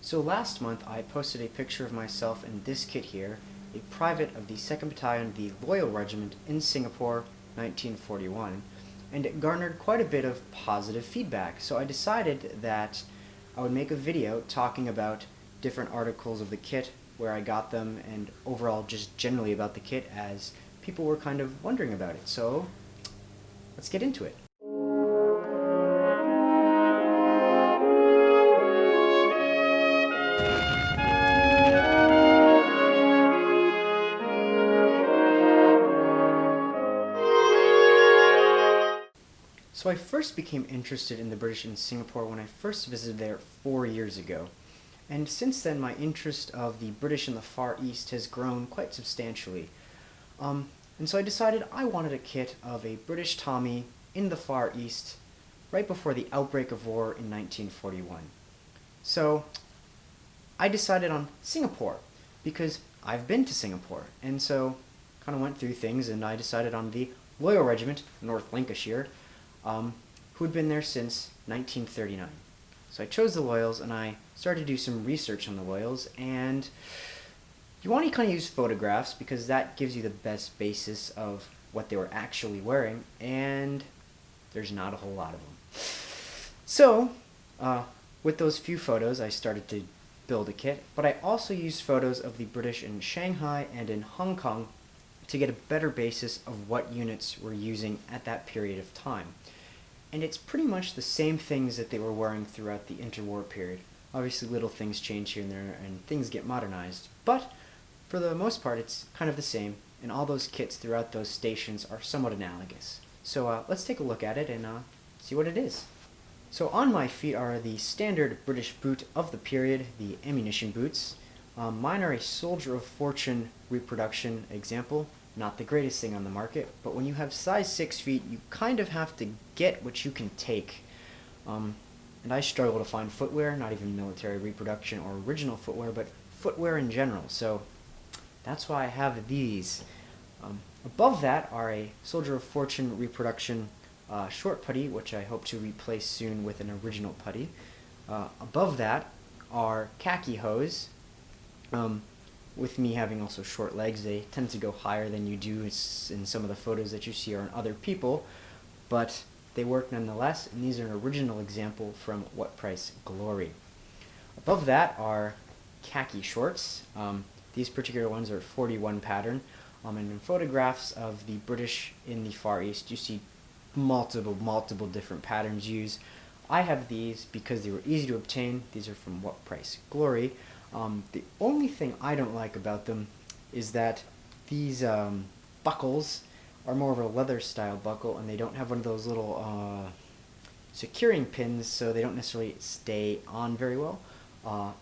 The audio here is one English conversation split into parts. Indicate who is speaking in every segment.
Speaker 1: So last month I posted a picture of myself in this kit here, a private of the 2nd Battalion, the Loyal Regiment in Singapore, 1941, and it garnered quite a bit of positive feedback. So I decided that I would make a video talking about different articles of the kit, where I got them, and overall just generally about the kit, as people were kind of wondering about it. So let's get into it. So I first became interested in the British in Singapore when I first visited there 4 years ago. And since then my interest of the British in the Far East has grown quite substantially. And so I decided I wanted a kit of a British Tommy in the Far East right before the outbreak of war in 1941. So I decided on Singapore because I've been to Singapore, and so kind of went through things, and I decided on the Loyal Regiment, North Lancashire, who had been there since 1939. So I chose the Loyals, and I started to do some research on the Loyals, and you want to kind of use photographs because that gives you the best basis of what they were actually wearing, and there's not a whole lot of them. So, with those few photos, I started to build a kit, but I also used photos of the British in Shanghai and in Hong Kong to get a better basis of what units were using at that period of time. And it's pretty much the same things that they were wearing throughout the interwar period. Obviously little things change here and there and things get modernized, but for the most part it's kind of the same, and all those kits throughout those stations are somewhat analogous. So let's take a look at it and see what it is. So on my feet are the standard British boot of the period, the ammunition boots. Mine are a Soldier of Fortune reproduction example. Not the greatest thing on the market, but when you have size 6 feet, you kind of have to get what you can take. And I struggle to find footwear, not even military reproduction or original footwear, but footwear in general, so that's why I have these. Above that are a Soldier of Fortune reproduction short putty, which I hope to replace soon with an original putty. Above that are khaki hose. With me having also short legs, they tend to go higher than you do in some of the photos that you see on other people, but they work nonetheless, and these are an original example from What Price Glory. Above that are khaki shorts. These particular ones are 41 pattern, and in photographs of the British in the Far East, you see multiple different patterns used. I have these because they were easy to obtain. These are from What Price Glory. The only thing I don't like about them is that these buckles are more of a leather style buckle, and they don't have one of those little securing pins, so they don't necessarily stay on very well.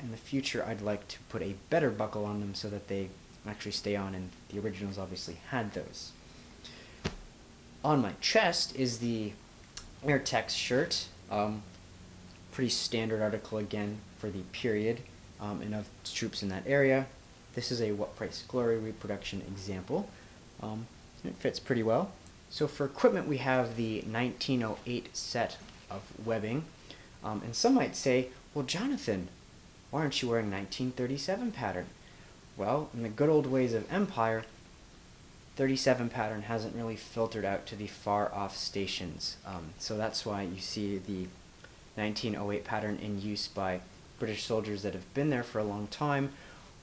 Speaker 1: In the future I'd like to put a better buckle on them so that they actually stay on, and the originals obviously had those. On my chest is the Airtex shirt. Pretty standard article again for the period and of troops in that area. This is a What Price Glory reproduction example. It fits pretty well. So for equipment we have the 1908 set of webbing, and some might say, well, Jonathan, why aren't you wearing 1937 pattern? Well, in the good old ways of Empire, 37 pattern hasn't really filtered out to the far off stations, so that's why you see the 1908 pattern in use by British soldiers that have been there for a long time,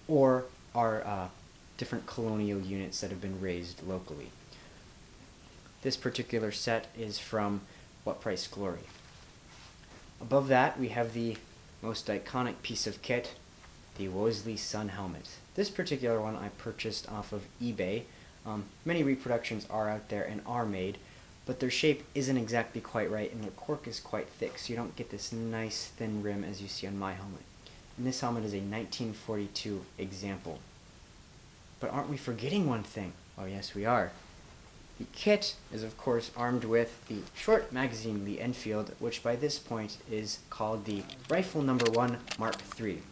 Speaker 1: or are different colonial units that have been raised locally. This particular set is from What Price Glory. Above that we have the most iconic piece of kit, the Wolseley Sun helmet. This particular one I purchased off of eBay. Many reproductions are out there and are made, but their shape isn't exactly quite right, and their cork is quite thick, so you don't get this nice thin rim as you see on my helmet. And this helmet is a 1942 example. But aren't we forgetting one thing? Oh yes, we are. The kit is of course armed with the short magazine Lee Enfield, which by this point is called the Rifle Number 1 Mark III.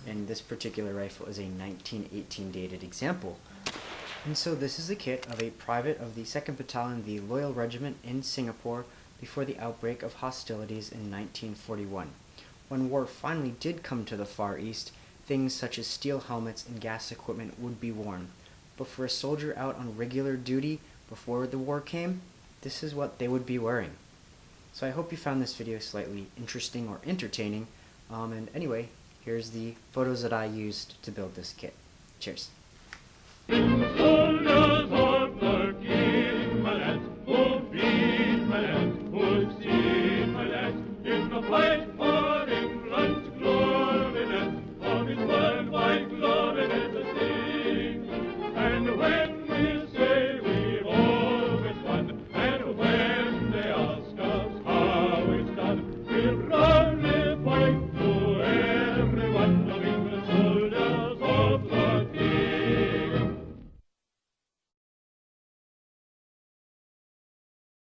Speaker 1: And this particular rifle is a 1918 dated example. And so this is the kit of a private of the 2nd Battalion, the Loyal Regiment in Singapore before the outbreak of hostilities in 1941. when war finally did come to the Far East, things such as steel helmets and gas equipment would be worn. But for a soldier out on regular duty before the war came, this is what they would be wearing. So I hope you found this video slightly interesting or entertaining. And anyway, here's the photos that I used to build this kit. Cheers.
Speaker 2: Fight